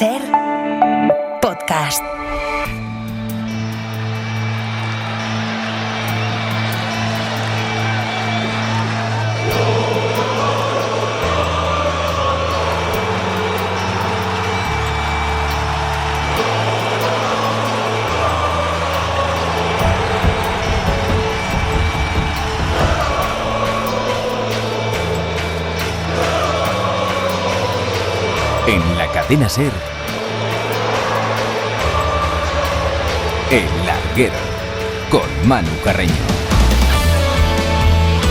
Ser podcast. En la cadena SER, El Larguero, con Manu Carreño.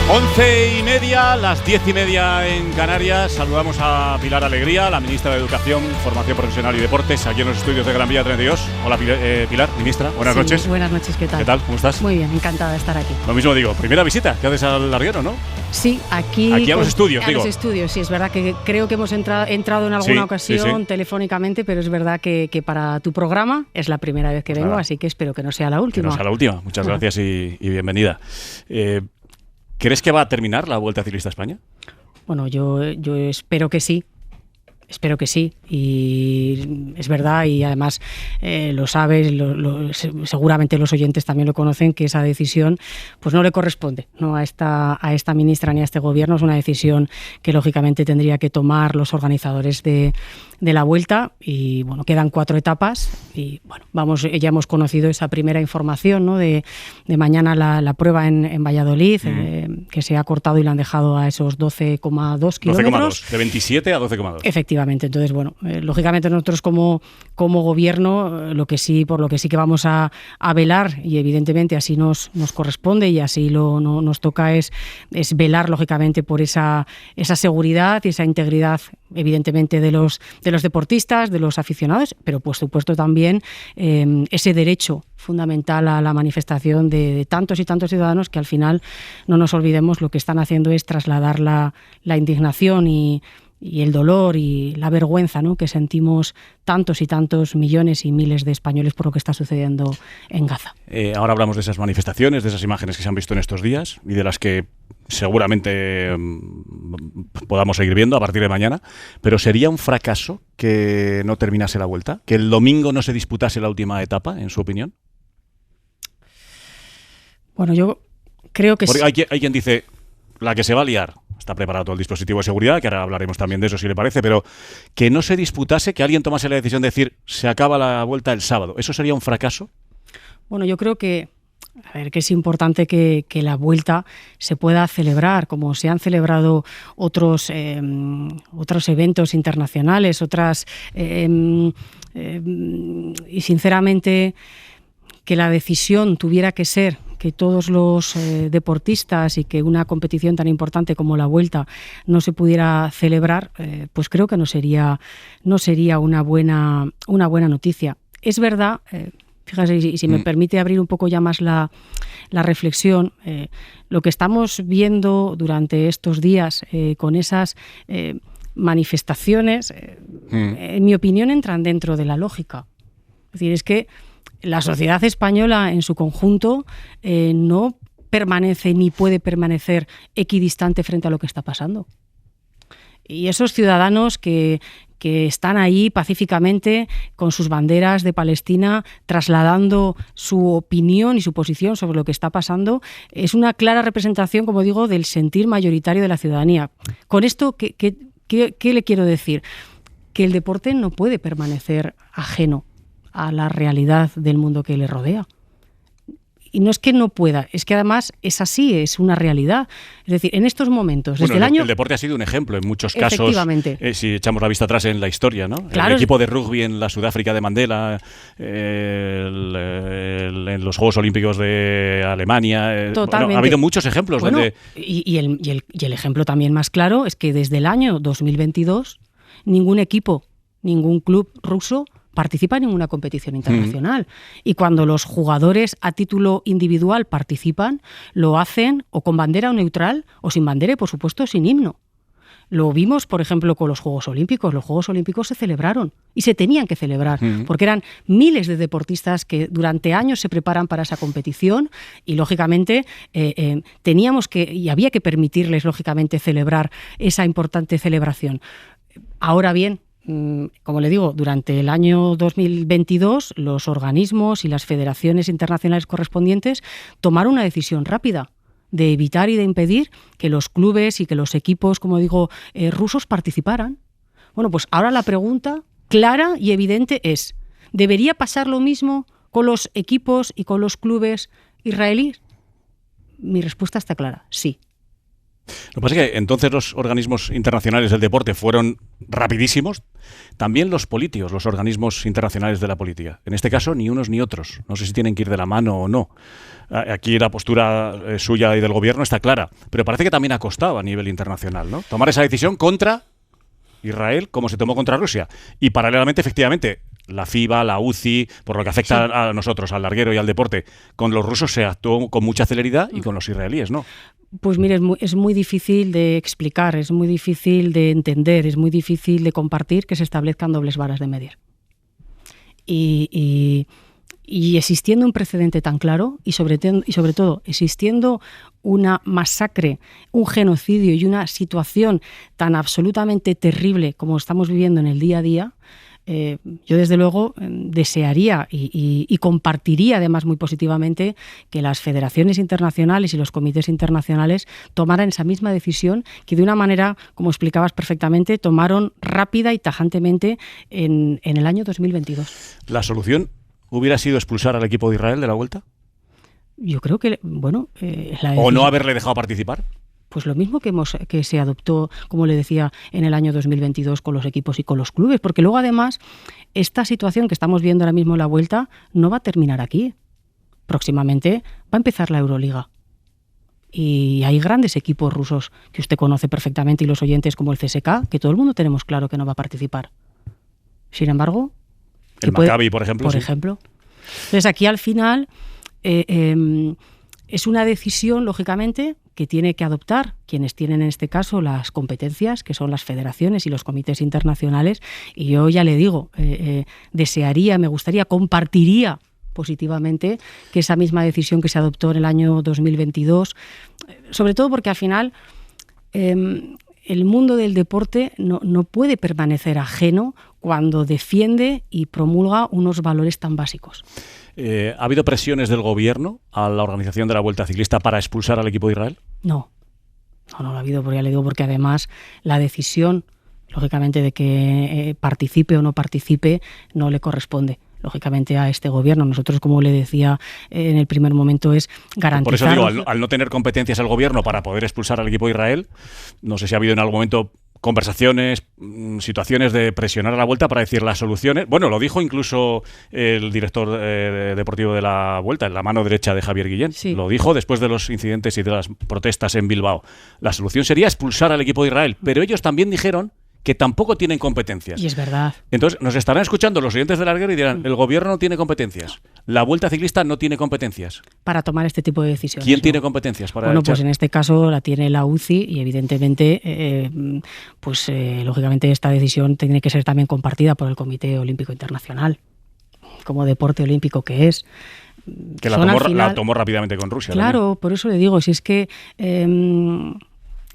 11:30, las 10:30 en Canarias. Saludamos a Pilar Alegría, la ministra de Educación, Formación Profesional y Deportes, aquí en los estudios de Gran Vía 32. Hola Pilar, ministra, buenas noches. Buenas noches, ¿qué tal? ¿Qué tal? ¿Cómo estás? Muy bien, encantada de estar aquí. Lo mismo digo, primera visita que haces al Larguero, ¿no? Sí, aquí a los estudios, digo. A los estudios, sí, es verdad que creo que hemos entrado en alguna ocasión telefónicamente, pero es verdad que para tu programa es la primera vez que vengo, así que espero que no sea la última. Que no sea la última. Muchas gracias y bienvenida. ¿Crees que va a terminar la Vuelta Ciclista a España? Bueno, yo espero que sí. Espero que sí, y es verdad, y además lo sabes, seguramente los oyentes también lo conocen, que esa decisión pues no le corresponde, ¿no? a esta ministra ni a este gobierno. Es una decisión que lógicamente tendría que tomar los organizadores de la Vuelta, y bueno, quedan 4 etapas y bueno, ya hemos conocido esa primera información, ¿no? de mañana la prueba en Valladolid, que se ha cortado y la han dejado a esos 12,2 kilómetros. 12,2, de 27 a 12,2. Efectivamente. Entonces, bueno, lógicamente nosotros como gobierno, por lo que sí que vamos a velar, y evidentemente así nos corresponde y así nos toca, es velar lógicamente por esa seguridad y esa integridad, evidentemente, de los deportistas, de los aficionados, pero por supuesto también ese derecho fundamental a la manifestación de tantos y tantos ciudadanos, que al final, no nos olvidemos, lo que están haciendo es trasladar la indignación y el dolor y la vergüenza, ¿no? que sentimos tantos y tantos millones y miles de españoles por lo que está sucediendo en Gaza. Ahora hablamos de esas manifestaciones, de esas imágenes que se han visto en estos días y de las que seguramente podamos seguir viendo a partir de mañana, pero ¿sería un fracaso que no terminase la Vuelta? ¿Que el domingo no se disputase la última etapa, en su opinión? Bueno, yo creo que porque hay quien dice, la que se va a liar. Está preparado todo el dispositivo de seguridad, que ahora hablaremos también de eso si le parece, pero que no se disputase, que alguien tomase la decisión de decir se acaba la Vuelta el sábado, ¿eso sería un fracaso? Bueno, yo creo que es importante que la Vuelta se pueda celebrar, como se han celebrado otros eventos internacionales, y sinceramente que la decisión tuviera que ser que todos los deportistas y que una competición tan importante como la Vuelta no se pudiera celebrar, pues creo que no sería una buena noticia. Es verdad, fíjate, y si me permite abrir un poco ya más la reflexión, lo que estamos viendo durante estos días con esas manifestaciones, en mi opinión, entran dentro de la lógica. Es decir, es que la sociedad española en su conjunto no permanece ni puede permanecer equidistante frente a lo que está pasando. Y esos ciudadanos que están ahí pacíficamente con sus banderas de Palestina, trasladando su opinión y su posición sobre lo que está pasando, es una clara representación, como digo, del sentir mayoritario de la ciudadanía. Con esto, ¿qué le quiero decir? Que el deporte no puede permanecer ajeno a la realidad del mundo que le rodea. Y no es que no pueda, es que además es así, es una realidad. Es decir, en estos momentos, desde el año... El deporte ha sido un ejemplo en muchos casos, efectivamente. Si echamos la vista atrás en la historia, ¿no? Claro. El equipo de rugby en la Sudáfrica de Mandela, en los Juegos Olímpicos de Alemania. Totalmente. Bueno, ha habido muchos ejemplos. Donde... Y el ejemplo también más claro es que desde el año 2022 ningún equipo, ningún club ruso participa en ninguna competición internacional. Y cuando los jugadores a título individual participan, lo hacen o con bandera neutral o sin bandera y, por supuesto, sin himno. Lo vimos, por ejemplo, con los Juegos Olímpicos. Los Juegos Olímpicos se celebraron y se tenían que celebrar porque eran miles de deportistas que durante años se preparan para esa competición y, lógicamente, teníamos que y había que permitirles, lógicamente, celebrar esa importante celebración. Ahora bien, como le digo, durante el año 2022 los organismos y las federaciones internacionales correspondientes tomaron una decisión rápida de evitar y de impedir que los clubes y que los equipos, como digo, rusos participaran. Bueno, pues ahora la pregunta clara y evidente es, ¿debería pasar lo mismo con los equipos y con los clubes israelíes? Mi respuesta está clara, sí. Lo que pasa es que entonces los organismos internacionales del deporte fueron rapidísimos, también los políticos, los organismos internacionales de la política. En este caso, ni unos ni otros. No sé si tienen que ir de la mano o no. Aquí la postura suya y del gobierno está clara, pero parece que también ha costado a nivel internacional, ¿no? Tomar esa decisión contra Israel como se tomó contra Rusia. Y paralelamente, efectivamente, la FIBA, la UCI, por lo que afecta a nosotros, al larguero y al deporte, con los rusos se actuó con mucha celeridad y con los israelíes, ¿no? Pues mire, es muy difícil de explicar, es muy difícil de entender, es muy difícil de compartir que se establezcan dobles varas de medir. Y existiendo un precedente tan claro y sobre todo existiendo una masacre, un genocidio y una situación tan absolutamente terrible como estamos viviendo en el día a día, yo desde luego desearía y compartiría además muy positivamente que las federaciones internacionales y los comités internacionales tomaran esa misma decisión que de una manera, como explicabas perfectamente, tomaron rápida y tajantemente en el año 2022. ¿La solución hubiera sido expulsar al equipo de Israel de la vuelta? Yo creo que, bueno... ¿O no haberle dejado participar? Pues lo mismo que se adoptó, como le decía, en el año 2022 con los equipos y con los clubes, porque luego además esta situación que estamos viendo ahora mismo en la vuelta no va a terminar aquí. Próximamente va a empezar la Euroliga. Y hay grandes equipos rusos que usted conoce perfectamente y los oyentes como el CSKA, que todo el mundo tenemos claro que no va a participar. Sin embargo... El Maccabi, por ejemplo. Por ejemplo. Entonces aquí al final es una decisión, lógicamente, que tiene que adoptar quienes tienen en este caso las competencias, que son las federaciones y los comités internacionales. Y yo ya le digo, desearía, me gustaría, compartiría positivamente que esa misma decisión que se adoptó en el año 2022, sobre todo porque al final el mundo del deporte no puede permanecer ajeno cuando defiende y promulga unos valores tan básicos. ¿Ha habido presiones del gobierno a la organización de la Vuelta Ciclista para expulsar al equipo de Israel? No lo ha habido, porque ya le digo, porque además la decisión, lógicamente, de que participe o no participe, no le corresponde, lógicamente, a este gobierno. Nosotros, como le decía en el primer momento, es garantizar... Por eso digo, al no tener competencias el gobierno para poder expulsar al equipo de Israel, no sé si ha habido en algún momento conversaciones, situaciones de presionar a la Vuelta para decir las soluciones. Bueno, lo dijo incluso el director deportivo de la Vuelta, en la mano derecha de Javier Guillén. Sí. Lo dijo después de los incidentes y de las protestas en Bilbao. La solución sería expulsar al equipo de Israel, pero ellos también dijeron que tampoco tienen competencias. Y es verdad. Entonces, nos estarán escuchando los oyentes del larguero y dirán, el gobierno no tiene competencias, la Vuelta Ciclista no tiene competencias. Para tomar este tipo de decisiones. ¿Quién tiene competencias para pues en este caso la tiene la UCI y evidentemente, lógicamente esta decisión tiene que ser también compartida por el Comité Olímpico Internacional, como deporte olímpico que es. Que la tomó rápidamente con Rusia. Claro, también. Por eso le digo, si es que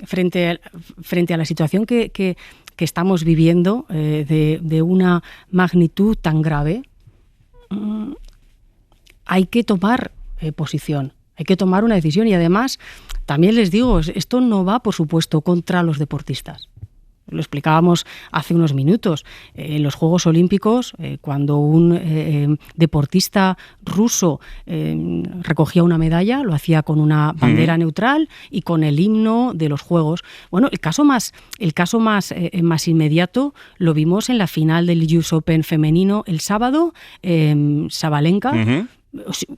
frente a la situación que estamos viviendo de una magnitud tan grave, hay que tomar posición, hay que tomar una decisión. Y además, también les digo, esto no va, por supuesto, contra los deportistas. Lo explicábamos hace unos minutos. En los Juegos Olímpicos, cuando un deportista ruso recogía una medalla, lo hacía con una bandera neutral y con el himno de los Juegos. Bueno, el caso más inmediato lo vimos en la final del US Open femenino el sábado. Sabalenka.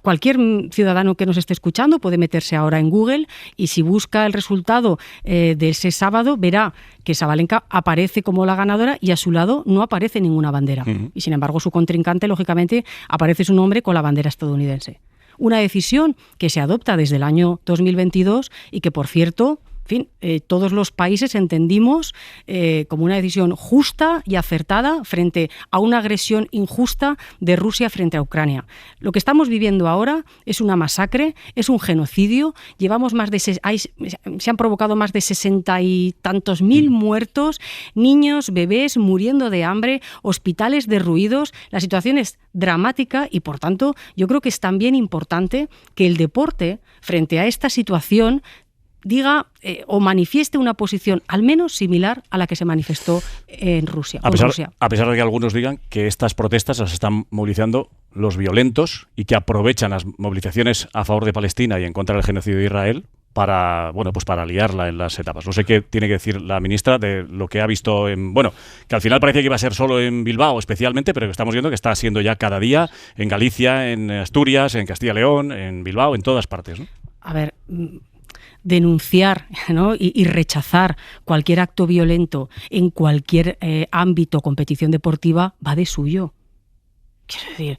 Cualquier ciudadano que nos esté escuchando puede meterse ahora en Google y si busca el resultado de ese sábado verá que Sabalenka aparece como la ganadora y a su lado no aparece ninguna bandera. Y sin embargo su contrincante, lógicamente, aparece su nombre con la bandera estadounidense. Una decisión que se adopta desde el año 2022 y que, por cierto, fin, todos los países entendimos como una decisión justa y acertada frente a una agresión injusta de Rusia frente a Ucrania. Lo que estamos viviendo ahora es una masacre, es un genocidio. Llevamos se han provocado más de 60 y tantos mil muertos, niños, bebés muriendo de hambre, hospitales derruidos. La situación es dramática y, por tanto, yo creo que es también importante que el deporte, frente a esta situación, diga o manifieste una posición al menos similar a la que se manifestó en Rusia. A pesar de que algunos digan que estas protestas las están movilizando los violentos y que aprovechan las movilizaciones a favor de Palestina y en contra del genocidio de Israel para liarla en las etapas. No sé qué tiene que decir la ministra de lo que ha visto que al final parecía que iba a ser solo en Bilbao especialmente, pero que estamos viendo que está siendo ya cada día en Galicia, en Asturias, en Castilla y León, en Bilbao, en todas partes, ¿no? A ver, denunciar, ¿no? y rechazar cualquier acto violento en cualquier ámbito, competición deportiva, va de suyo. Quiero decir,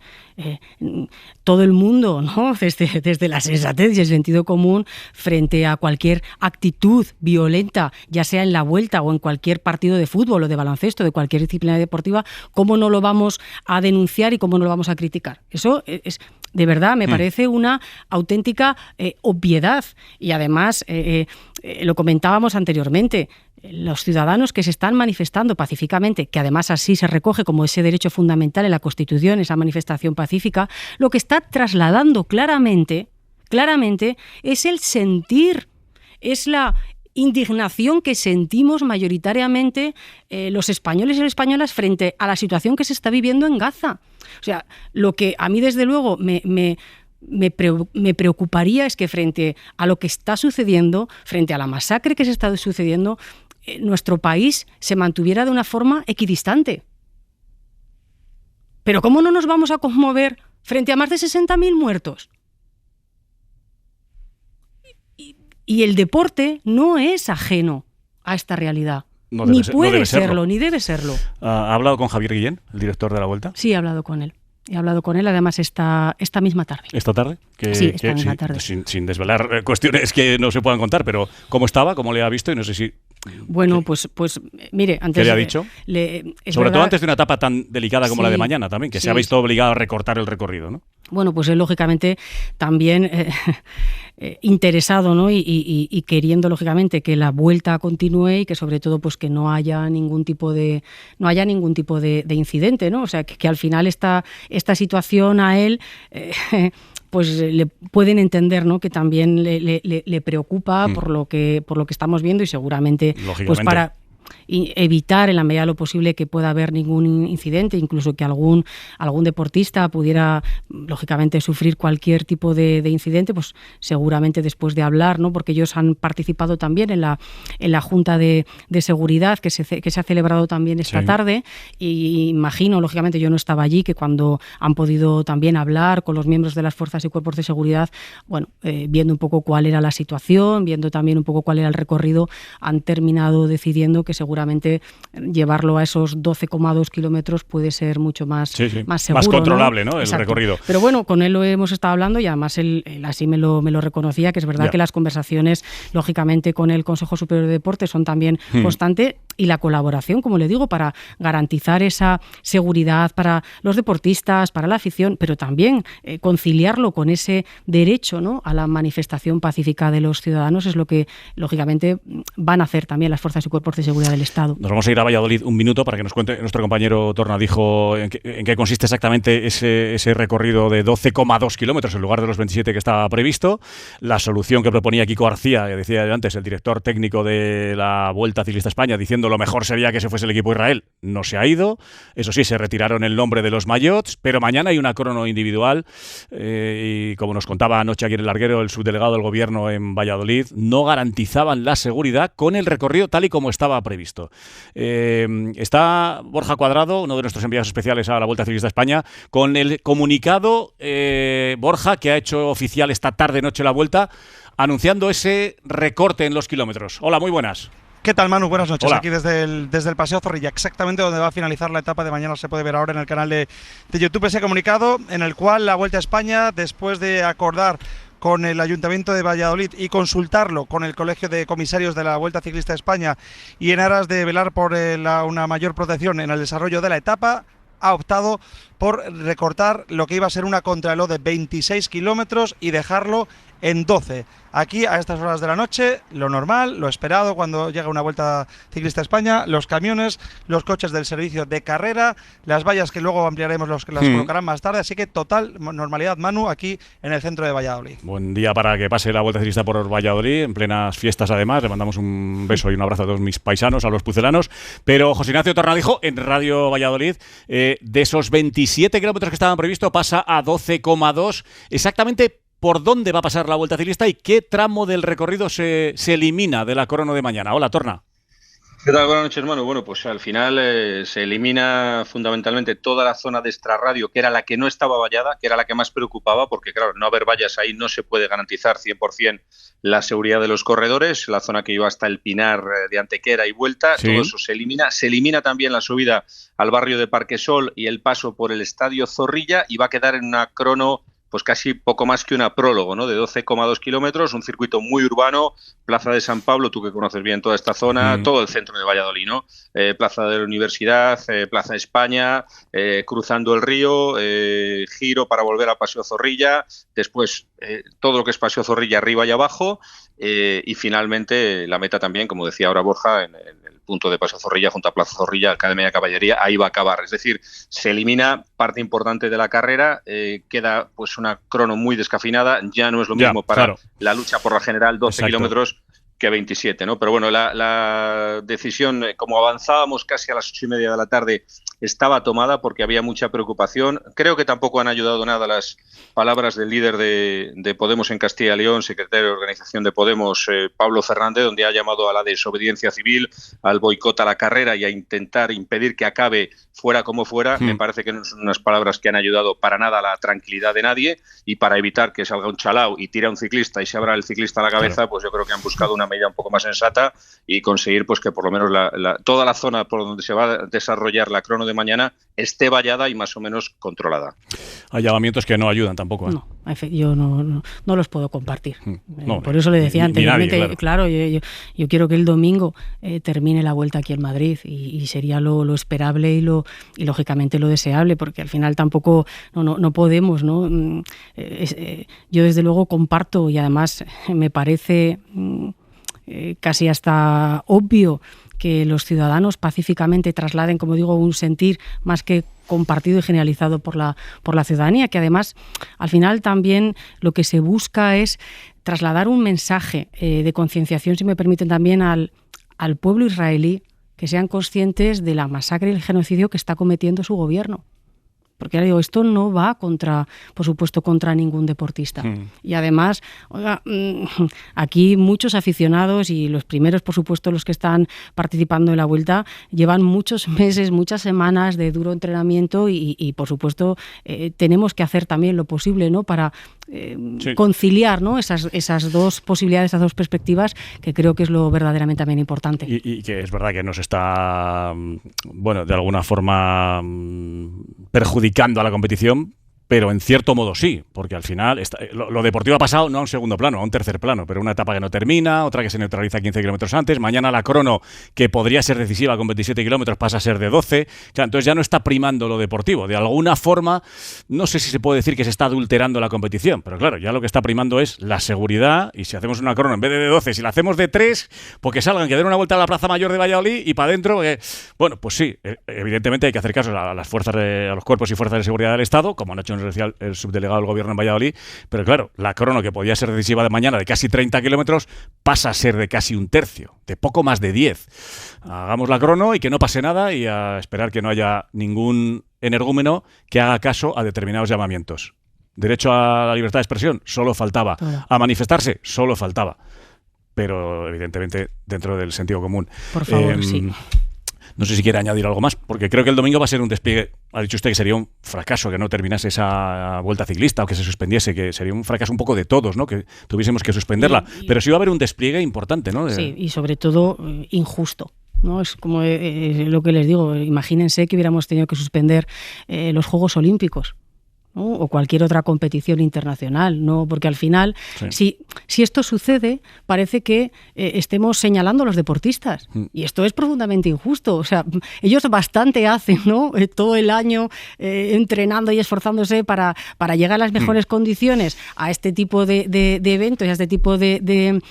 todo el mundo, ¿no? desde la sensatez y el sentido común, frente a cualquier actitud violenta, ya sea en la vuelta o en cualquier partido de fútbol o de baloncesto, de cualquier disciplina deportiva, ¿cómo no lo vamos a denunciar y cómo no lo vamos a criticar? Eso es de verdad, me parece una auténtica obviedad. Y además, lo comentábamos anteriormente, los ciudadanos que se están manifestando pacíficamente, que además así se recoge como ese derecho fundamental en la Constitución, esa manifestación pacífica, lo que está trasladando claramente es el sentir, es la indignación que sentimos mayoritariamente los españoles y las españolas frente a la situación que se está viviendo en Gaza. O sea, lo que a mí desde luego me preocuparía es que frente a lo que está sucediendo, frente a la masacre que se está sucediendo, nuestro país se mantuviera de una forma equidistante. Pero ¿cómo no nos vamos a conmover frente a más de 60.000 muertos? Y el deporte no es ajeno a esta realidad. Ni puede serlo, ni debe serlo. ¿Ha hablado con Javier Guillén, el director de la Vuelta? Sí, he hablado con él. He hablado con él, además, esta misma tarde. ¿Esta tarde? Sí, esta misma tarde. Sin desvelar cuestiones que no se puedan contar, pero ¿cómo estaba? ¿Cómo le ha visto? Y no sé si... Bueno, pues mire, antes... ¿Qué le ha dicho? Sobre todo antes de una etapa tan delicada como la de mañana también, que se ha visto obligado a recortar el recorrido, ¿no? Bueno, pues él lógicamente también interesado, ¿no? y queriendo lógicamente que la vuelta continúe y que sobre todo pues que no haya ningún tipo de incidente, ¿no? O sea, que al final esta situación a él pues le pueden entender, ¿no? Que también le preocupa por lo que estamos viendo y seguramente pues para evitar en la medida de lo posible que pueda haber ningún incidente, incluso que algún deportista pudiera lógicamente sufrir cualquier tipo de incidente, pues seguramente después de hablar, ¿no? Porque ellos han participado también en la Junta de Seguridad que se ha celebrado también esta tarde, y imagino, lógicamente yo no estaba allí, que cuando han podido también hablar con los miembros de las fuerzas y cuerpos de seguridad, viendo un poco cuál era la situación, viendo también un poco cuál era el recorrido, han terminado decidiendo que seguramente llevarlo a esos 12,2 kilómetros puede ser mucho más seguro. Más controlable, ¿no? El recorrido. Pero bueno, con él lo hemos estado hablando y además él así me lo reconocía, que es verdad que las conversaciones, lógicamente, con el Consejo Superior de Deportes son también constantes, y la colaboración, como le digo, para garantizar esa seguridad para los deportistas, para la afición, pero también conciliarlo con ese derecho, ¿no? a la manifestación pacífica de los ciudadanos, es lo que, lógicamente, van a hacer también las fuerzas y cuerpos de seguridad del Estado. Nos vamos a ir a Valladolid un minuto para que nos cuente nuestro compañero Tornadijo en qué consiste exactamente ese recorrido de 12,2 kilómetros en lugar de los 27 que estaba previsto. La solución que proponía Kiko García, que decía antes, el director técnico de la Vuelta Ciclista España, diciendo lo mejor sería que se fuese el equipo Israel, no se ha ido. Eso sí, se retiraron el nombre de los maillots, pero mañana hay una crono individual y como nos contaba anoche aquí en el larguero el subdelegado del gobierno en Valladolid, no garantizaban la seguridad con el recorrido tal y como estaba previsto. Está Borja Cuadrado, uno de nuestros enviados especiales a la Vuelta Ciclista España, con el comunicado, Borja, que ha hecho oficial esta tarde-noche la Vuelta, anunciando ese recorte en los kilómetros. Hola, muy buenas. ¿Qué tal, Manu? Buenas noches. Hola. Aquí desde el Paseo Zorrilla, exactamente donde va a finalizar la etapa de mañana. Se puede ver ahora en el canal de YouTube ese comunicado en el cual la Vuelta a España, después de acordar con el Ayuntamiento de Valladolid y consultarlo con el Colegio de Comisarios de la Vuelta Ciclista de España, y en aras de velar por una mayor protección en el desarrollo de la etapa, ha optado por recortar lo que iba a ser una contrarreloj de 26 kilómetros y dejarlo en 12. Aquí, a estas horas de la noche, lo normal, lo esperado cuando llega una Vuelta Ciclista a España, los camiones, los coches del servicio de carrera, las vallas que luego ampliaremos, los que las colocarán más tarde, así que total normalidad, Manu, aquí en el centro de Valladolid. Buen día para que pase la Vuelta Ciclista por Valladolid, en plenas fiestas además. Le mandamos un beso y un abrazo a todos mis paisanos, a los pucelanos. Pero José Ignacio Tornalijo, en Radio Valladolid, de esos 27 kilómetros que estaban previstos, pasa a 12,2. Exactamente, ¿por dónde va a pasar la Vuelta Ciclista y qué tramo del recorrido se elimina de la crono de mañana? Hola, Torna. ¿Qué tal? Buenas noches, hermano. Bueno, pues al final se elimina fundamentalmente toda la zona de extrarradio, que era la que no estaba vallada, que era la que más preocupaba, porque claro, no haber vallas ahí no se puede garantizar 100% la seguridad de los corredores, la zona que iba hasta el Pinar de Antequera y vuelta, sí. Todo eso se elimina. Se elimina también la subida al barrio de Parquesol y el paso por el Estadio Zorrilla, y va a quedar en una crono pues casi poco más que una prólogo, ¿no? De 12,2 kilómetros, un circuito muy urbano, Plaza de San Pablo, tú que conoces bien toda esta zona, todo el centro de Valladolid, ¿no? Plaza de la Universidad, Plaza de España, cruzando el río, giro para volver a Paseo Zorrilla, después todo lo que es Paseo Zorrilla arriba y abajo, y finalmente la meta también, como decía ahora Borja, en el punto de Paseo Zorrilla, junto a Plaza Zorrilla, Academia de Caballería, ahí va a acabar. Es decir, se elimina parte importante de la carrera, queda pues una crono muy descafinada, ya no es lo mismo para la lucha por la general, 12 kilómetros que 27, ¿no? Pero bueno, la decisión, como avanzábamos casi a las 8:30 de la tarde, estaba tomada porque había mucha preocupación. Creo que tampoco han ayudado nada las palabras del líder de Podemos en Castilla y León, secretario de organización de Podemos, Pablo Fernández, donde ha llamado a la desobediencia civil, al boicot a la carrera y a intentar impedir que acabe fuera como fuera. Me parece que no son unas palabras que han ayudado para nada a la tranquilidad de nadie, y para evitar que salga un chalao y tire a un ciclista y se abra el ciclista a la cabeza, pues yo creo que han buscado una medida un poco más sensata y conseguir pues que por lo menos toda la zona por donde se va a desarrollar la crono de mañana esté vallada y más o menos controlada. Hay llamamientos que no ayudan tampoco, ¿eh? No, yo no los puedo compartir. Por eso le decía anteriormente, nadie, claro, yo quiero que el domingo termine la Vuelta aquí en Madrid, y sería lo esperable y lógicamente lo deseable, porque al final tampoco no podemos, ¿no? Yo desde luego comparto, y además me parece casi hasta obvio que los ciudadanos pacíficamente trasladen, como digo, un sentir más que compartido y generalizado por la ciudadanía, que además al final también lo que se busca es trasladar un mensaje de concienciación, si me permiten, también al pueblo israelí, que sean conscientes de la masacre y el genocidio que está cometiendo su gobierno. Porque ahora digo, esto no va por supuesto, contra ningún deportista. Y además, oiga, aquí muchos aficionados, y los primeros, por supuesto, los que están participando en la Vuelta, llevan muchos meses, muchas semanas de duro entrenamiento y por supuesto, tenemos que hacer también lo posible, ¿no? Para conciliar, ¿no? esas dos posibilidades, esas dos perspectivas, que creo que es lo verdaderamente también importante. Y que es verdad que nos está, de alguna forma perjudicando a la competición, pero en cierto modo sí, porque al final lo deportivo ha pasado no a un segundo plano, a un tercer plano, pero una etapa que no termina, otra que se neutraliza 15 kilómetros antes, mañana la crono, que podría ser decisiva con 27 kilómetros, pasa a ser de 12, entonces ya no está primando lo deportivo. De alguna forma, no sé si se puede decir que se está adulterando la competición, pero claro, ya lo que está primando es la seguridad, y si hacemos una crono en vez de 12, si la hacemos de 3, porque salgan, que den una vuelta a la Plaza Mayor de Valladolid y para adentro, pues sí, evidentemente hay que hacer caso a los cuerpos y fuerzas de seguridad del Estado, como han hecho el subdelegado del gobierno en Valladolid, pero claro, la crono, que podía ser decisiva de mañana de casi 30 kilómetros, pasa a ser de casi un tercio, de poco más de 10. Hagamos la crono y que no pase nada, y a esperar que no haya ningún energúmeno que haga caso a determinados llamamientos. Derecho a la libertad de expresión, solo faltaba. A manifestarse, solo faltaba. Pero evidentemente dentro del sentido común. Por favor, sí. No sé si quiere añadir algo más, porque creo que el domingo va a ser un despliegue. Ha dicho usted que sería un fracaso que no terminase esa Vuelta Ciclista, o que se suspendiese, que sería un fracaso un poco de todos, ¿no? Que tuviésemos que suspenderla. Pero sí va a haber un despliegue importante, ¿no? Sí, y sobre todo injusto, ¿no? Es como lo que les digo, imagínense que hubiéramos tenido que suspender los Juegos Olímpicos. ¿no? O cualquier otra competición internacional, ¿no? Porque al final, si esto sucede, parece que estemos señalando a los deportistas. Y esto es profundamente injusto. O sea, ellos bastante hacen, ¿no? Todo el año entrenando y esforzándose para llegar a las mejores condiciones a este tipo de eventos y a este tipo de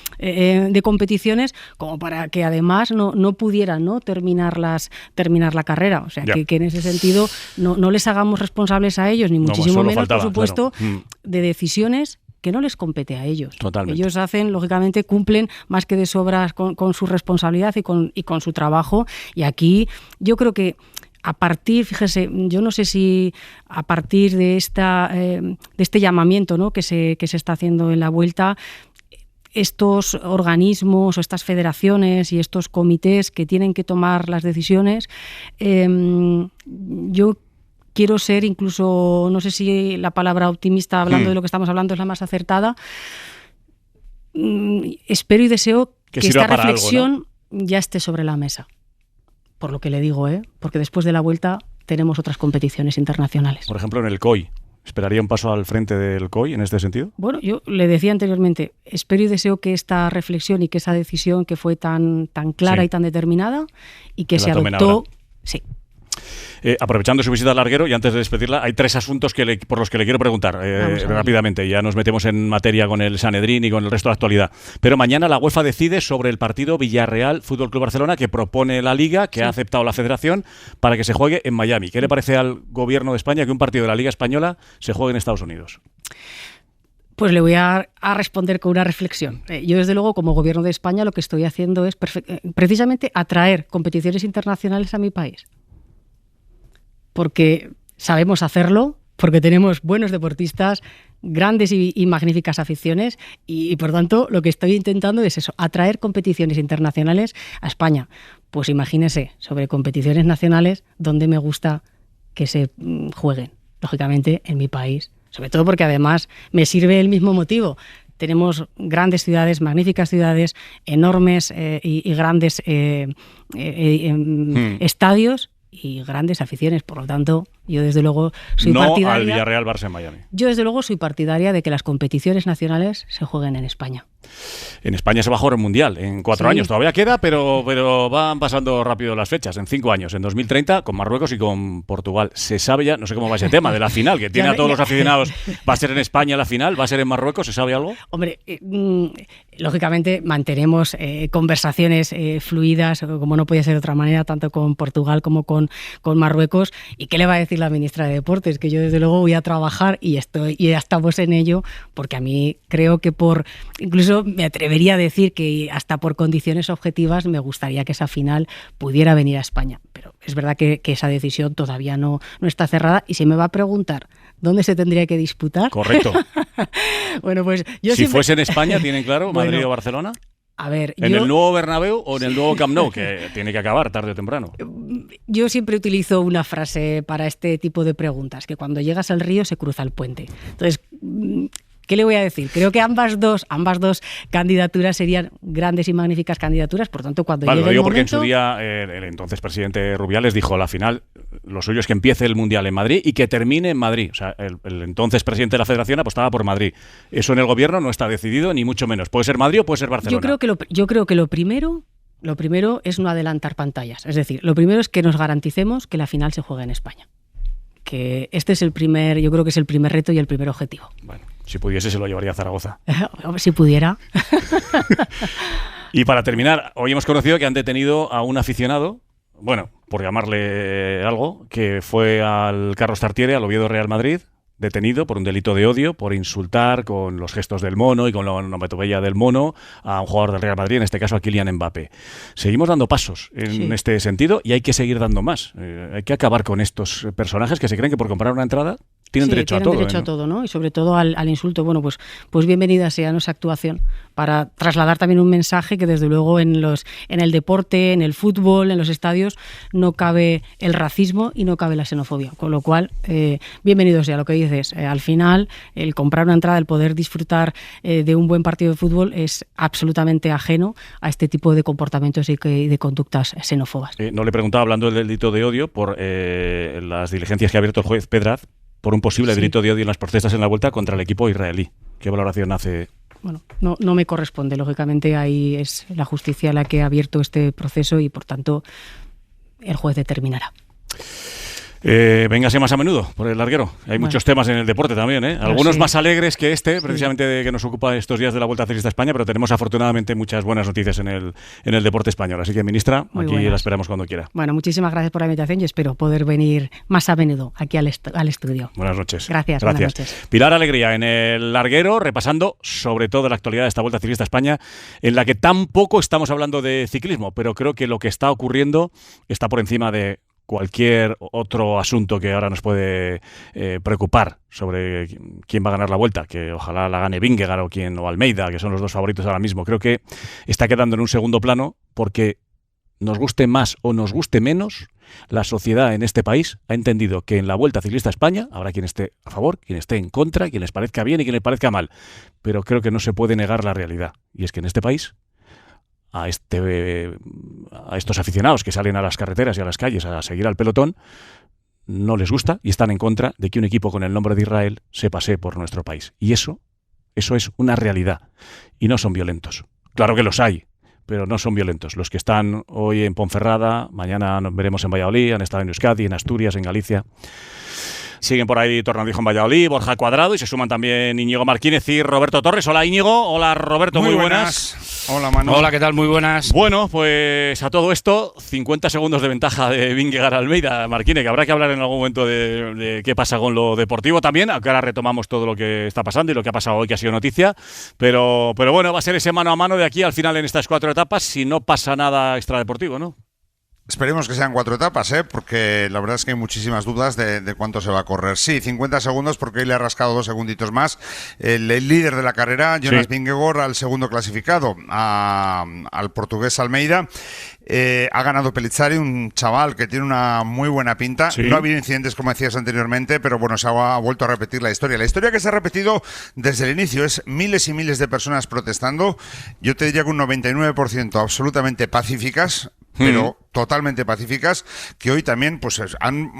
competiciones, como para que además no pudieran, ¿no? terminar la carrera. O sea, que en ese sentido no les hagamos responsables a ellos, ni muchísimo menos, faltaba, por supuesto, claro, de decisiones que no les compete a ellos. Totalmente. Ellos hacen, lógicamente, cumplen más que de sobras con su responsabilidad y con su trabajo. Y aquí yo creo que a partir, fíjese, yo no sé si a partir de este llamamiento, ¿no? que se está haciendo en la Vuelta, estos organismos o estas federaciones y estos comités que tienen que tomar las decisiones, yo quiero ser incluso, no sé si la palabra optimista, hablando de lo que estamos hablando, es la más acertada. Espero y deseo que esta reflexión algo, ¿no? ya esté sobre la mesa. Por lo que le digo, porque después de la Vuelta tenemos otras competiciones internacionales. Por ejemplo, en el COI. ¿Esperaría un paso al frente del COI en este sentido? Bueno, yo le decía anteriormente, espero y deseo que esta reflexión y que esa decisión que fue tan clara y tan determinada y que se adoptó... Sí. Aprovechando su visita al larguero y antes de despedirla, hay 3 asuntos por los que le quiero preguntar rápidamente. Ya nos metemos en materia con el Sanedrín y con el resto de la actualidad. Pero mañana la UEFA decide sobre el partido Villarreal Fútbol Club Barcelona que propone la Liga, que ha aceptado la Federación, para que se juegue en Miami. ¿Qué le parece al Gobierno de España que un partido de la Liga Española se juegue en Estados Unidos? Pues le voy a responder con una reflexión. Yo, desde luego, como Gobierno de España, lo que estoy haciendo es precisamente atraer competiciones internacionales a mi país. Porque sabemos hacerlo, porque tenemos buenos deportistas, grandes y magníficas aficiones y, por tanto, lo que estoy intentando es eso, atraer competiciones internacionales a España. Pues imagínese, sobre competiciones nacionales, donde me gusta que se jueguen, lógicamente, en mi país. Sobre todo porque, además, me sirve el mismo motivo. Tenemos grandes ciudades, magníficas ciudades, enormes y grandes estadios y grandes aficiones. Por lo tanto, yo desde luego soy partidaria... No al Villarreal Barça en Miami. Yo desde luego soy partidaria de que las competiciones nacionales se jueguen en España. En España se va a jugar el Mundial en 4 años. Todavía queda, pero van pasando rápido las fechas. En 5 años, en 2030, con Marruecos y con Portugal. Se sabe ya, no sé cómo va ese tema de la final, que tiene a todos los aficionados. ¿Va a ser en España la final? ¿Va a ser en Marruecos? ¿Se sabe algo? Hombre, lógicamente mantenemos conversaciones fluidas, como no podía ser de otra manera, tanto con Portugal como con Marruecos. ¿Y qué le va a decir la ministra de Deportes? Que yo desde luego voy a trabajar y ya estamos en ello, porque a mí creo que incluso me atrevería a decir que hasta por condiciones objetivas me gustaría que esa final pudiera venir a España. Pero es verdad que esa decisión todavía no está cerrada. Y si me va a preguntar ¿dónde se tendría que disputar? Correcto. Bueno, pues yo si fuese en España, ¿tienen claro Madrid o Barcelona? A ver, ¿En el nuevo Bernabéu o en el nuevo Camp Nou? Que tiene que acabar tarde o temprano. Yo siempre utilizo una frase para este tipo de preguntas, que cuando llegas al río se cruza el puente. Entonces, ¿qué le voy a decir? Creo que ambas dos candidaturas serían grandes y magníficas candidaturas, por tanto, cuando llegue el momento... Porque en su día el entonces presidente Rubiales dijo, la final, lo suyo es que empiece el Mundial en Madrid y que termine en Madrid. O sea, el entonces presidente de la Federación apostaba por Madrid. Eso en el gobierno no está decidido, ni mucho menos. Puede ser Madrid o puede ser Barcelona. Yo creo que lo primero es no adelantar pantallas. Es decir, lo primero es que nos garanticemos que la final se juegue en España. Que este es yo creo que es el primer reto y el primer objetivo. Bueno, si pudiese se lo llevaría a Zaragoza. Si pudiera. Y para terminar, hoy hemos conocido que han detenido a un aficionado, bueno, por llamarle algo, que fue al Carlos Tartiere, al Oviedo Real Madrid, detenido por un delito de odio, por insultar con los gestos del mono y con la onomatopeya del mono a un jugador del Real Madrid, en este caso a Kylian Mbappé. Seguimos dando pasos en este sentido y hay que seguir dando más. Hay que acabar con estos personajes que se creen que por comprar una entrada tienen derecho a todo. Tienen derecho a todo, ¿no? Y sobre todo al insulto. Bueno, pues bienvenida sea nuestra actuación para trasladar también un mensaje que desde luego en el deporte, en el fútbol, en los estadios, no cabe el racismo y no cabe la xenofobia. Con lo cual, bienvenido sea lo que dices. Al final, el comprar una entrada, el poder disfrutar de un buen partido de fútbol es absolutamente ajeno a este tipo de comportamientos y de conductas xenófobas. No le preguntaba, hablando del delito de odio, por las diligencias que ha abierto el juez Pedraz por un posible delito de odio en las protestas en la Vuelta contra el equipo israelí. ¿Qué valoración hace? Bueno, no me corresponde. Lógicamente ahí es la justicia la que ha abierto este proceso y, por tanto, el juez determinará. Véngase más a menudo por el larguero. Hay muchos temas en el deporte también, ¿eh? Algunos sí. Más alegres que este, precisamente que nos ocupa estos días de la Vuelta Ciclista a España, pero tenemos afortunadamente muchas buenas noticias en el deporte español. Así que, ministra, Muy aquí buenas. la esperamos cuando quiera. Bueno, muchísimas gracias por la invitación y espero poder venir más a menudo aquí al estudio. Buenas noches. Gracias. Buenas noches. Pilar Alegría en el larguero, repasando sobre todo la actualidad de esta Vuelta Ciclista a España, en la que tampoco estamos hablando de ciclismo, pero creo que lo que está ocurriendo está por encima de cualquier otro asunto que ahora nos puede preocupar sobre quién va a ganar la Vuelta, que ojalá la gane Vingegaard o Almeida, que son los dos favoritos ahora mismo. Creo que está quedando en un segundo plano porque, nos guste más o nos guste menos, la sociedad en este país ha entendido que en la Vuelta Ciclista a España habrá quien esté a favor, quien esté en contra, quien les parezca bien y quien les parezca mal. Pero creo que no se puede negar la realidad. Y es que en este país a estos aficionados que salen a las carreteras y a las calles a seguir al pelotón, no les gusta y están en contra de que un equipo con el nombre de Israel se pasee por nuestro país. Y eso es una realidad. Y no son violentos. Claro que los hay, pero no son violentos. Los que están hoy en Ponferrada, mañana nos veremos en Valladolid, han estado en Euskadi, en Asturias, en Galicia. Siguen por ahí Tornadijo en Valladolid, Borja Cuadrado, y se suman también Íñigo Martínez y Roberto Torres. Hola, Íñigo. Hola, Roberto. Muy buenas. Hola, Manu. Hola, ¿qué tal? Muy buenas. Bueno, pues a todo esto, 50 segundos de ventaja de Vingegaard Almeida, Marquine, que habrá que hablar en algún momento de qué pasa con lo deportivo también, aunque ahora retomamos todo lo que está pasando y lo que ha pasado hoy, que ha sido noticia. Pero bueno, va a ser ese mano a mano de aquí al final en estas 4 etapas, si no pasa nada extradeportivo, ¿no? Esperemos que sean 4 etapas, porque la verdad es que hay muchísimas dudas de cuánto se va a correr. Sí, 50 segundos, porque hoy le ha rascado 2 segunditos más el líder de la carrera, Jonas Vingegaard, al segundo clasificado, al portugués Almeida. Ha ganado Pellizzari, un chaval que tiene una muy buena pinta. Sí. No ha habido incidentes, como decías anteriormente, pero bueno, se ha vuelto a repetir la historia. La historia que se ha repetido desde el inicio es miles y miles de personas protestando. Yo te diría que un 99% absolutamente pacíficas, pero totalmente pacíficas, que hoy también pues han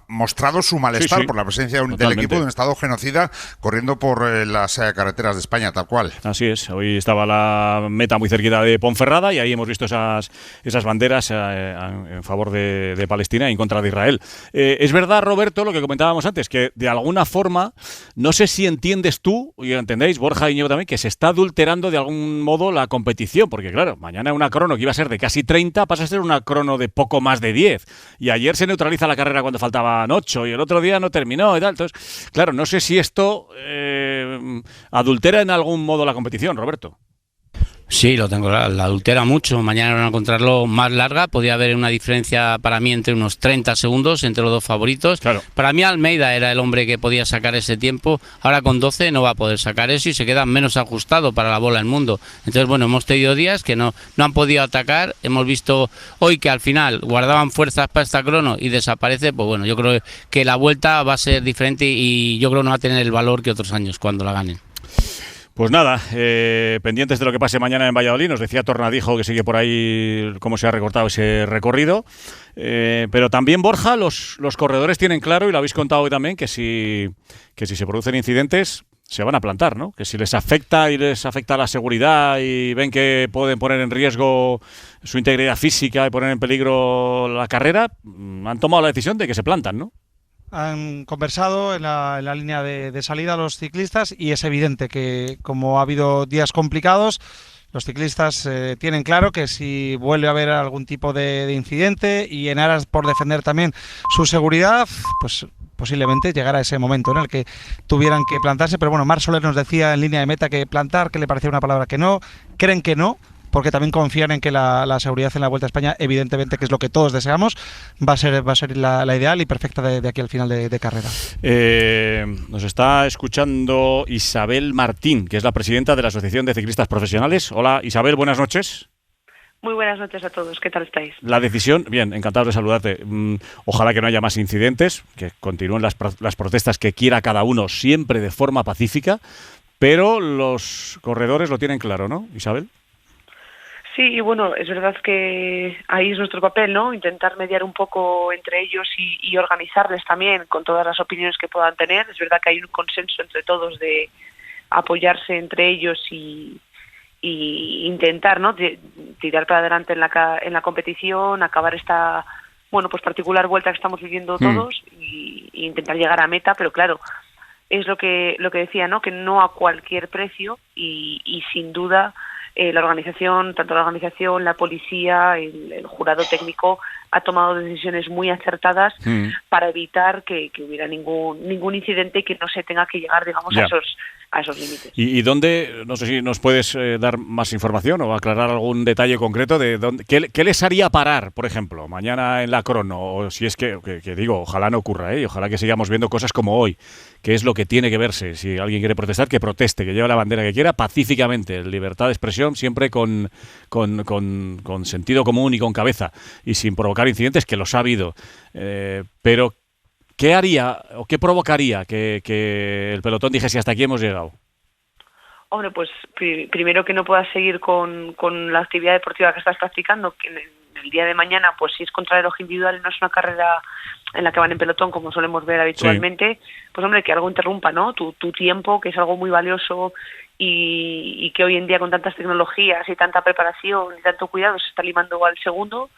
mostrado su malestar por la presencia del equipo de un Estado genocida corriendo por las carreteras de España, tal cual. Así es, hoy estaba la meta muy cerquita de Ponferrada y ahí hemos visto esas banderas en favor de Palestina y en contra de Israel. Es verdad, Roberto, lo que comentábamos antes, que de alguna forma, no sé si entiendes tú, y entendéis, Borja y Íñigo también, que se está adulterando de algún modo la competición, porque claro, mañana una crono que iba a ser de casi 30 pasa a ser una crono de poco más de 10, y ayer se neutraliza la carrera cuando faltaban 8 y el otro día no terminó y tal. Entonces, claro, no sé si esto adultera en algún modo la competición, Roberto. Sí, lo tengo claro, la adultera mucho. Mañana van a encontrarlo más larga. Podía haber una diferencia para mí entre unos 30 segundos entre los dos favoritos. Claro. Para mí Almeida era el hombre que podía sacar ese tiempo. Ahora con 12 no va a poder sacar eso y se queda menos ajustado para la bola del mundo. Entonces, bueno, hemos tenido días que no han podido atacar. Hemos visto hoy que al final guardaban fuerzas para esta crono y desaparece. Pues bueno, yo creo que la vuelta va a ser diferente y yo creo que no va a tener el valor que otros años cuando la ganen. Pues nada, pendientes de lo que pase mañana en Valladolid. Nos decía Tornadijo que sigue por ahí cómo se ha recortado ese recorrido. Pero también, Borja, los corredores tienen claro, y lo habéis contado hoy también, que si se producen incidentes se van a plantar, ¿no? Que si les afecta la seguridad y ven que pueden poner en riesgo su integridad física y poner en peligro la carrera, han tomado la decisión de que se plantan, ¿no? Han conversado en la línea de salida los ciclistas y es evidente que, como ha habido días complicados, los ciclistas tienen claro que si vuelve a haber algún tipo de incidente y en aras por defender también su seguridad, pues posiblemente llegará ese momento en el que tuvieran que plantarse. Pero bueno, Marc Soler nos decía en línea de meta que plantar, que le parecía una palabra que no, creen que no, porque también confían en que la seguridad en la Vuelta a España, evidentemente, que es lo que todos deseamos, va a ser la ideal y perfecta de aquí al final de carrera. Nos está escuchando Isabel Martín, que es la presidenta de la Asociación de Ciclistas Profesionales. Hola, Isabel, buenas noches. Muy buenas noches a todos, ¿qué tal estáis? La decisión, bien, encantado de saludarte. Ojalá que no haya más incidentes, que continúen las protestas que quiera cada uno, siempre de forma pacífica, pero los corredores lo tienen claro, ¿no, Isabel? Sí, y bueno, es verdad que ahí es nuestro papel, ¿no? Intentar mediar un poco entre ellos y organizarles también con todas las opiniones que puedan tener. Es verdad que hay un consenso entre todos de apoyarse entre ellos y intentar, ¿no?, tirar para adelante en la competición, acabar esta, bueno, pues particular vuelta que estamos viviendo todos y intentar llegar a meta, pero claro, es lo que decía, ¿no?, que no a cualquier precio y sin duda la organización, tanto la organización, la policía, el jurado técnico ha tomado decisiones muy acertadas para evitar que hubiera ningún incidente y que no se tenga que llegar, digamos, a esos límites. ¿Y dónde, no sé si nos puedes dar más información o aclarar algún detalle concreto de dónde, qué les haría parar, por ejemplo, mañana en la crono, o si es que digo, ojalá no ocurra, y ojalá que sigamos viendo cosas como hoy, que es lo que tiene que verse. Si alguien quiere protestar, que proteste, que lleve la bandera que quiera, pacíficamente, libertad de expresión, siempre con sentido común y con cabeza, y sin provocar incidentes, que los ha habido, pero ¿qué haría o qué provocaría que el pelotón dijese hasta aquí hemos llegado? Hombre, pues primero que no puedas seguir con la actividad deportiva que estás practicando, que en el día de mañana, pues si es contrarreloj individual y no es una carrera en la que van en pelotón, como solemos ver habitualmente, pues hombre, que algo interrumpa, ¿no? Tu tiempo, que es algo muy valioso y que hoy en día con tantas tecnologías y tanta preparación y tanto cuidado se está limando al segundo,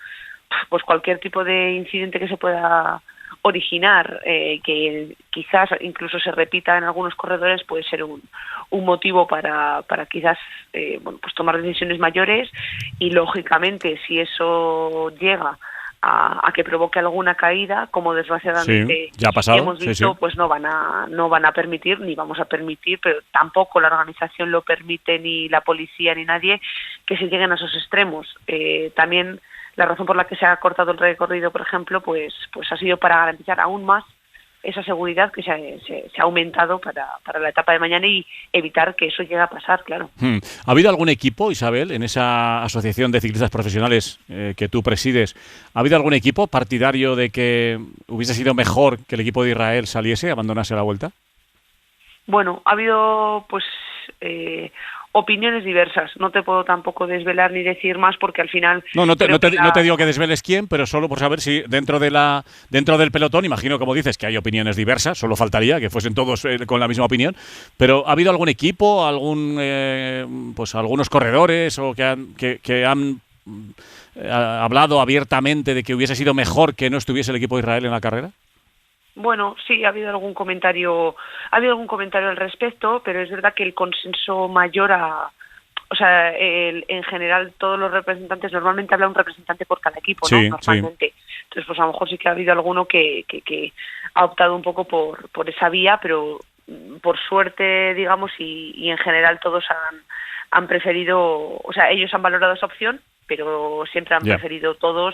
pues cualquier tipo de incidente que se pueda originar, que quizás incluso se repita en algunos corredores, puede ser un motivo para quizás pues tomar decisiones mayores y lógicamente si eso llega a que provoque alguna caída, como desgraciadamente ya ha pasado, hemos visto, pues no van a permitir, ni vamos a permitir, pero tampoco la organización lo permite, ni la policía ni nadie, que se lleguen a esos extremos. También la razón por la que se ha cortado el recorrido, por ejemplo, pues ha sido para garantizar aún más esa seguridad que se ha aumentado para la etapa de mañana y evitar que eso llegue a pasar, claro. ¿Ha habido algún equipo, Isabel, en esa asociación de ciclistas profesionales que tú presides, ha habido algún equipo partidario de que hubiese sido mejor que el equipo de Israel saliese, abandonase la vuelta? Bueno, ha habido pues opiniones diversas. No te puedo tampoco desvelar ni decir más porque al final... No te digo que desveles quién, pero solo por saber si dentro del pelotón, imagino, como dices, que hay opiniones diversas, solo faltaría que fuesen todos con la misma opinión, pero ¿ha habido algún equipo, algunos corredores o que han hablado abiertamente de que hubiese sido mejor que no estuviese el equipo de Israel en la carrera? Bueno, sí, ha habido algún comentario al respecto, pero es verdad que el consenso mayor en general todos los representantes, normalmente habla un representante por cada equipo, ¿no? Normalmente. Sí. Entonces, pues a lo mejor sí que ha habido alguno que ha optado un poco por esa vía, pero por suerte, digamos, y en general todos han preferido, o sea, ellos han valorado esa opción, pero siempre han preferido todos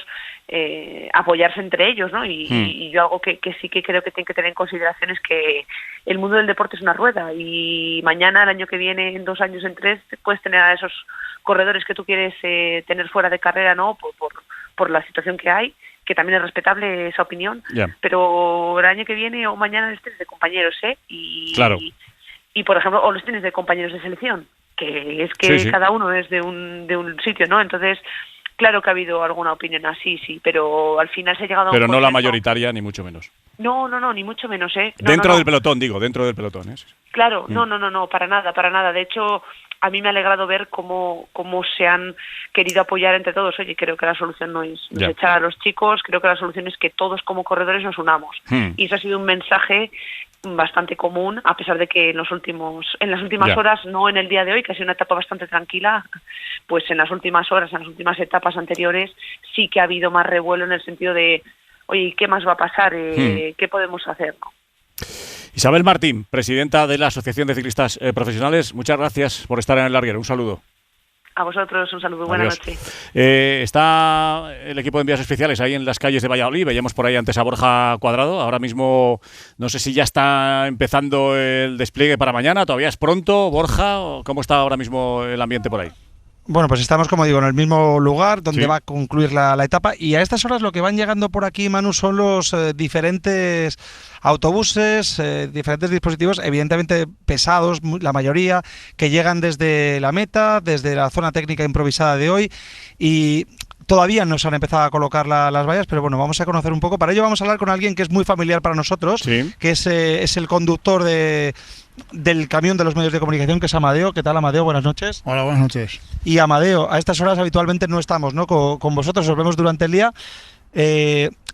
apoyarse entre ellos, ¿no? Y yo algo que sí que creo que tienen que tener en consideración es que el mundo del deporte es una rueda y mañana, el año que viene, en 2 años, en 3, puedes tener a esos corredores que tú quieres tener fuera de carrera, ¿no? Por la situación que hay, que también es respetable esa opinión, pero el año que viene o mañana les tienes de compañeros, Claro. Y por ejemplo, o los tienes de compañeros de selección, que es que cada uno es de un sitio, ¿no? Entonces, claro que ha habido alguna opinión así, sí, pero al final se ha llegado a un Pero no la consenso. mayoritaria, ni mucho menos. No, ni mucho menos, Dentro del pelotón, digo, dentro del pelotón, ¿eh? Claro, no, para nada. De hecho, a mí me ha alegrado ver cómo se han querido apoyar entre todos. Oye, creo que la solución no es echar a los chicos, creo que la solución es que todos como corredores nos unamos. Y eso ha sido un mensaje bastante común, a pesar de que en las últimas horas, no en el día de hoy, que ha sido una etapa bastante tranquila, pues en las últimas horas, en las últimas etapas anteriores, sí que ha habido más revuelo en el sentido de, oye, ¿qué más va a pasar? ¿Qué podemos hacer? ¿No? Isabel Martín, presidenta de la Asociación de Ciclistas Profesionales, muchas gracias por estar en el larguero. Un saludo. A vosotros un saludo, buenas noches. Está el equipo de envíos especiales ahí en las calles de Valladolid, veíamos por ahí antes a Borja Cuadrado, ahora mismo no sé si ya está empezando el despliegue para mañana, todavía es pronto, Borja, ¿cómo está ahora mismo el ambiente por ahí? Bueno, pues estamos, como digo, en el mismo lugar donde va a concluir la etapa, y a estas horas lo que van llegando por aquí, Manu, son los diferentes autobuses, diferentes dispositivos, evidentemente pesados, la mayoría, que llegan desde la meta, desde la zona técnica improvisada de hoy, y todavía no se han empezado a colocar las vallas, pero bueno, vamos a conocer un poco. Para ello vamos a hablar con alguien que es muy familiar para nosotros, que es el conductor del camión de los medios de comunicación, que es Amadeo. ¿Qué tal, Amadeo? Buenas noches. Hola, buenas noches. Y Amadeo, a estas horas habitualmente no estamos, ¿no?, con vosotros, os vemos durante el día.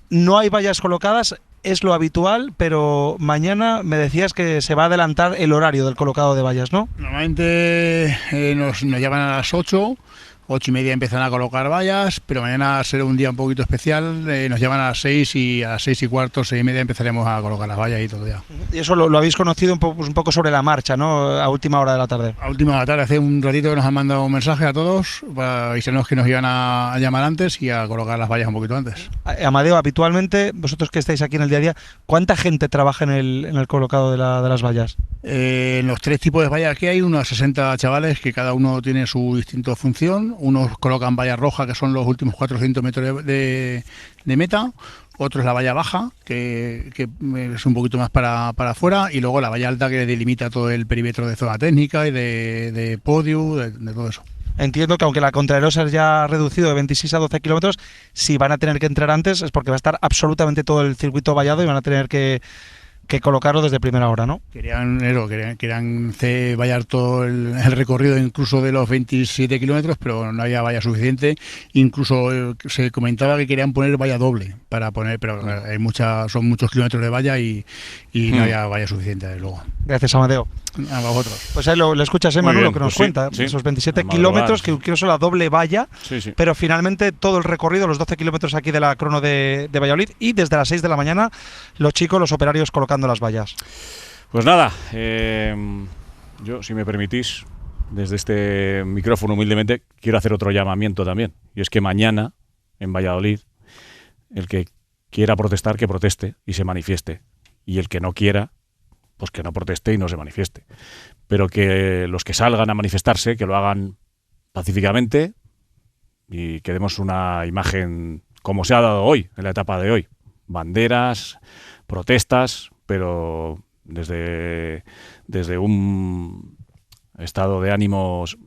No hay vallas colocadas, es lo habitual, pero mañana me decías que se va a adelantar el horario del colocado de vallas, ¿no? Normalmente nos llaman a las 8:30 empiezan a colocar vallas, pero mañana será un día un poquito especial, nos llaman a las 6 y a las 6:15, 6:30 empezaremos a colocar las vallas y todo ya. Y eso lo habéis conocido un poco sobre la marcha, ¿no?, a última hora de la tarde. A última hora de la tarde, hace un ratito que nos han mandado un mensaje a todos para avisarnos que nos iban a llamar antes y a colocar las vallas un poquito antes. Amadeo, habitualmente, vosotros que estáis aquí en el día a día, ¿cuánta gente trabaja en el colocado de las vallas? En los 3 tipos de vallas que hay, unos 60 chavales que cada uno tiene su distinta función. Unos colocan valla roja, que son los últimos 400 metros de meta. Otro es la valla baja, que es un poquito más para afuera. Y luego la valla alta, que delimita todo el perímetro de zona técnica y de podio, de todo eso. Entiendo que aunque la contrarreloj se haya reducido de 26 a 12 kilómetros, si van a tener que entrar antes es porque va a estar absolutamente todo el circuito vallado y van a tener que colocarlo desde primera hora, ¿no? Querían vallar todo el recorrido, incluso de los 27 kilómetros, pero no había valla suficiente. Incluso se comentaba que querían poner valla doble para poner, pero son muchos kilómetros de valla y no había valla suficiente, desde luego. Gracias, Amadeo. A vosotros. Pues ahí lo escuchas, Manu, lo que nos cuenta. Sí. Esos 27 kilómetros, que quiero la doble valla, pero finalmente todo el recorrido, los 12 kilómetros aquí de la crono de Valladolid, y desde las 6 de la mañana los chicos, los operarios, colocando las vallas. Pues nada, yo, si me permitís, desde este micrófono humildemente, quiero hacer otro llamamiento también. Y es que mañana, en Valladolid, el que quiera protestar, que proteste y se manifieste. Y el que no quiera, pues que no proteste y no se manifieste. Pero que los que salgan a manifestarse, que lo hagan pacíficamente y que demos una imagen como se ha dado hoy, en la etapa de hoy. Banderas, protestas, pero desde un estado de ánimos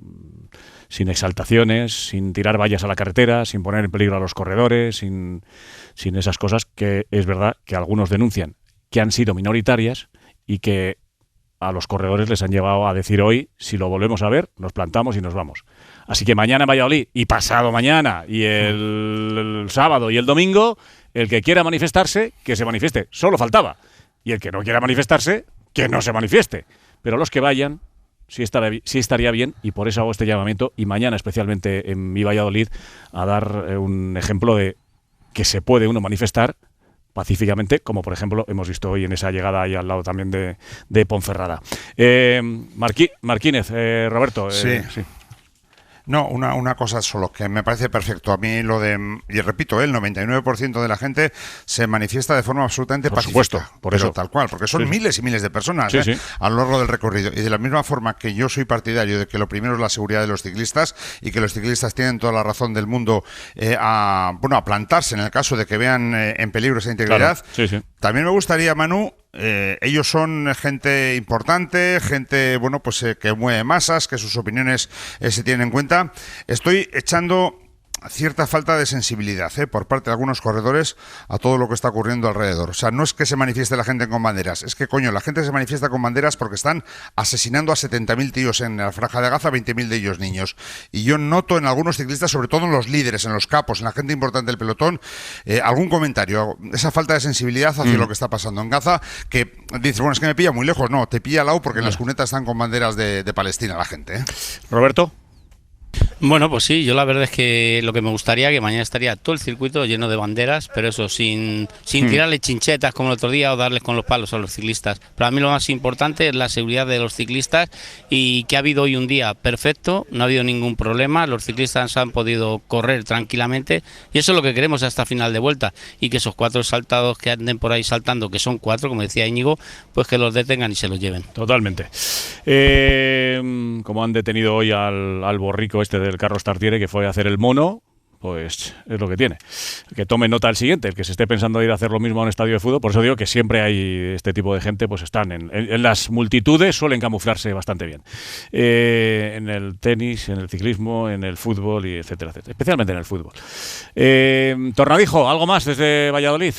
sin exaltaciones, sin tirar vallas a la carretera, sin poner en peligro a los corredores, sin esas cosas que es verdad que algunos denuncian que han sido minoritarias y que a los corredores les han llevado a decir hoy, si lo volvemos a ver, nos plantamos y nos vamos. Así que mañana en Valladolid y pasado mañana y el sábado y el domingo, el que quiera manifestarse, que se manifieste. Solo faltaba. Y el que no quiera manifestarse, que no se manifieste. Pero los que vayan, sí estaría bien, y por eso hago este llamamiento, y mañana especialmente en mi Valladolid, a dar un ejemplo de que se puede uno manifestar pacíficamente, como por ejemplo hemos visto hoy en esa llegada ahí al lado también de Ponferrada. Marquínez, Roberto. Sí. No, una cosa solo, que me parece perfecto. A mí y repito, el 99% de la gente se manifiesta de forma absolutamente pacífica. Por supuesto, por eso. Tal cual, porque son miles y miles de personas a lo largo del recorrido. Y de la misma forma que yo soy partidario de que lo primero es la seguridad de los ciclistas, y que los ciclistas tienen toda la razón del mundo a plantarse en el caso de que vean en peligro esa integridad. Claro. También me gustaría, Manu, ellos son gente importante, gente que mueve masas, que sus opiniones se tienen en cuenta. Estoy echando cierta falta de sensibilidad por parte de algunos corredores a todo lo que está ocurriendo alrededor. O sea, no es que se manifieste la gente con banderas, es que, la gente se manifiesta con banderas porque están asesinando a 70.000 tíos en la Franja de Gaza, 20.000 de ellos niños. Y yo noto en algunos ciclistas, sobre todo en los líderes, en los capos, en la gente importante del pelotón, algún comentario, esa falta de sensibilidad hacia lo que está pasando en Gaza, que dices, es que me pilla muy lejos. No, te pilla al lado porque en las cunetas están con banderas de Palestina la gente. Roberto. Bueno, pues sí, yo la verdad es que lo que me gustaría, que mañana estaría todo el circuito lleno de banderas, pero eso, sin tirarle chinchetas como el otro día o darles con los palos a los ciclistas. Para mí lo más importante es la seguridad de los ciclistas, y que ha habido hoy un día perfecto, no ha habido ningún problema, los ciclistas han podido correr tranquilamente, y eso es lo que queremos hasta final de vuelta, y que esos 4 saltados que anden por ahí saltando, que son 4, como decía Íñigo, pues que los detengan y se los lleven. Totalmente. Como han detenido hoy al borrico este del Carlos Tartiere, que fue a hacer el mono, pues es lo que tiene. Que tome nota el siguiente, el que se esté pensando ir a hacer lo mismo a un estadio de fútbol. Por eso digo que siempre hay este tipo de gente, pues están en las multitudes, suelen camuflarse bastante bien. En el tenis, en el ciclismo, en el fútbol, y etcétera, etcétera. Especialmente en el fútbol. Tornadijo, ¿algo más desde Valladolid?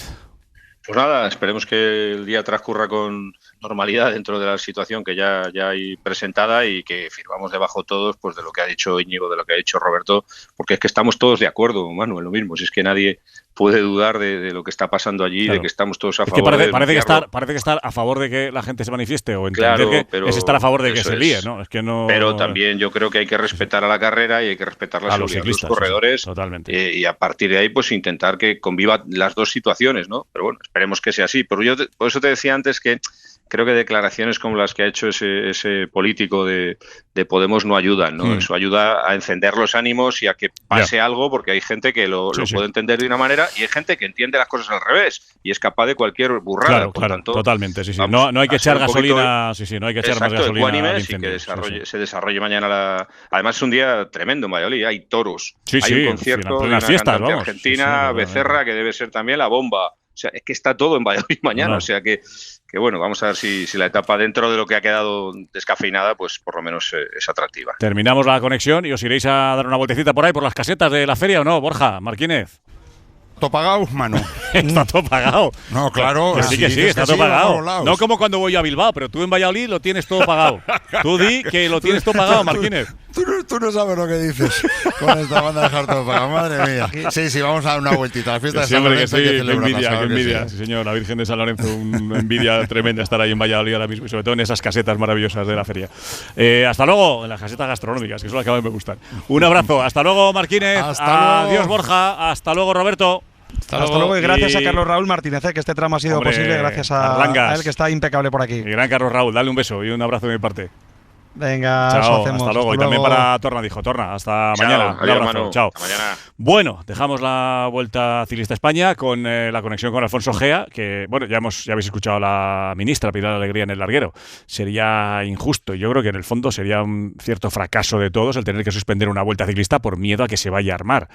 Pues nada, esperemos que el día transcurra con normalidad dentro de la situación que ya hay presentada y que firmamos debajo todos pues de lo que ha dicho Íñigo, de lo que ha dicho Roberto, porque es que estamos todos de acuerdo, Manu, en lo mismo. Si es que nadie puede dudar de lo que está pasando allí, claro, de que estamos todos a favor de parece que estar a favor de que la gente se manifieste o entender que es estar a favor de que se líe, ¿no? Es que no. Pero también yo creo que hay que respetar a la carrera y hay que respetar la seguridad de los corredores. Sí, totalmente. Y a partir de ahí pues intentar que convivan las dos situaciones, ¿no? Pero bueno, esperemos que sea así. Pero yo por eso te decía antes que creo que declaraciones como las que ha hecho ese político de Podemos no ayudan, ¿no? Eso ayuda a encender los ánimos y a que pase algo, porque hay gente que lo puede entender de una manera y hay gente que entiende las cosas al revés y es capaz de cualquier burrada. Claro, totalmente, sí. No hay que echar gasolina, no hay que echar más gasolina al incendio. Y que se desarrolle mañana Además es un día tremendo en Valladolid, hay toros, hay un concierto de una cantante argentina, Becerra, que debe ser también la bomba. O sea, es que está todo en Valladolid mañana, o sea que bueno, vamos a ver si la etapa dentro de lo que ha quedado descafeinada, pues por lo menos es atractiva. Terminamos la conexión y os iréis a dar una vueltecita por ahí, por las casetas de la feria, ¿o no, Borja Martínez? ¿Todo pagado, Manu? Está todo pagado. No, claro. Sí, está todo pagado. No como cuando voy a Bilbao, pero tú en Valladolid lo tienes todo pagado. Tú di que lo tienes todo pagado, Martínez. Tú no sabes lo que dices con esta banda de dejar todo pagado. Madre mía. Sí, vamos a dar una vueltita. La fiesta de San Lorenzo. Qué envidia. Sí, señor, la Virgen de San Lorenzo, una envidia tremenda estar ahí en Valladolid ahora mismo, y sobre todo en esas casetas maravillosas de la feria. Hasta luego, en las casetas gastronómicas, que son las que más me gustan. Un abrazo. Hasta luego, Martínez. Adiós, Borja. Hasta luego, Roberto. Hasta luego y gracias a Carlos Raúl Martínez, que este tramo ha sido posible gracias a él, que está impecable por aquí. El gran Carlos Raúl, dale un beso y un abrazo de mi parte. Venga, chao, eso hacemos. Hasta luego. Y también para Tornadijo. Hasta mañana. Un abrazo. Chao. Hasta mañana. Bueno, dejamos la Vuelta Ciclista España con la conexión con Alfonso Gea, que bueno, ya habéis escuchado a la ministra Pilar Alegría en el larguero. Sería injusto, y yo creo que en el fondo sería un cierto fracaso de todos el tener que suspender una Vuelta Ciclista por miedo a que se vaya a armar.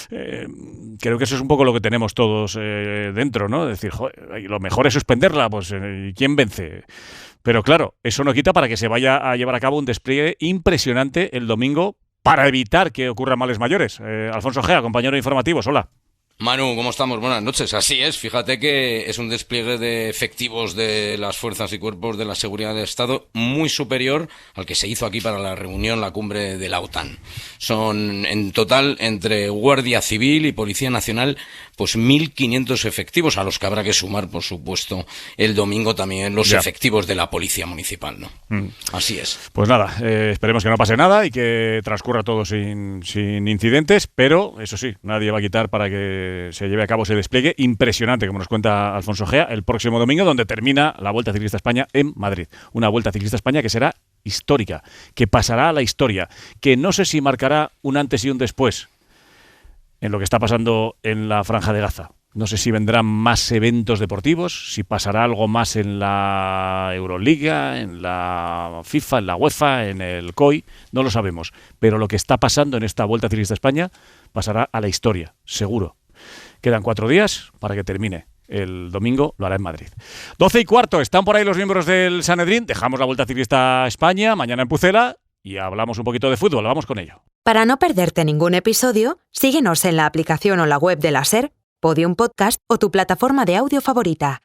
Creo que eso es un poco lo que tenemos todos dentro, ¿no? Es decir, joder, lo mejor es suspenderla, pues ¿quién vence? Pero claro, eso no quita para que se vaya a llevar a cabo un despliegue impresionante el domingo para evitar que ocurran males mayores. Alfonso Gea, compañero de Informativos, hola. Manu, ¿cómo estamos? Buenas noches. Así es, fíjate que es un despliegue de efectivos de las fuerzas y cuerpos de la seguridad del Estado muy superior al que se hizo aquí para la reunión, la cumbre de la OTAN. Son en total, entre Guardia Civil y Policía Nacional, pues 1.500 efectivos, a los que habrá que sumar, por supuesto, el domingo también los efectivos de la Policía Municipal, ¿no? Así es. Pues nada, esperemos que no pase nada y que transcurra todo sin incidentes, pero eso sí, nadie va a quitar para que se lleve a cabo ese despliegue impresionante, como nos cuenta Alfonso Gea, el próximo domingo, donde termina la Vuelta Ciclista España en Madrid. Una Vuelta Ciclista España que será histórica, que pasará a la historia, que no sé si marcará un antes y un después en lo que está pasando en la Franja de Gaza. No sé si vendrán más eventos deportivos, si pasará algo más en la Euroliga, en la FIFA, en la UEFA, en el COI, no lo sabemos. Pero lo que está pasando en esta Vuelta Ciclista España pasará a la historia, seguro. Quedan 4 días para que termine. El domingo lo hará en Madrid. 12:15, están por ahí los miembros del Sanedrín. Dejamos la Vuelta Ciclista España, mañana en Pucela, y hablamos un poquito de fútbol. Vamos con ello. Para no perderte ningún episodio, síguenos en la aplicación o la web de la SER, Podium Podcast o tu plataforma de audio favorita.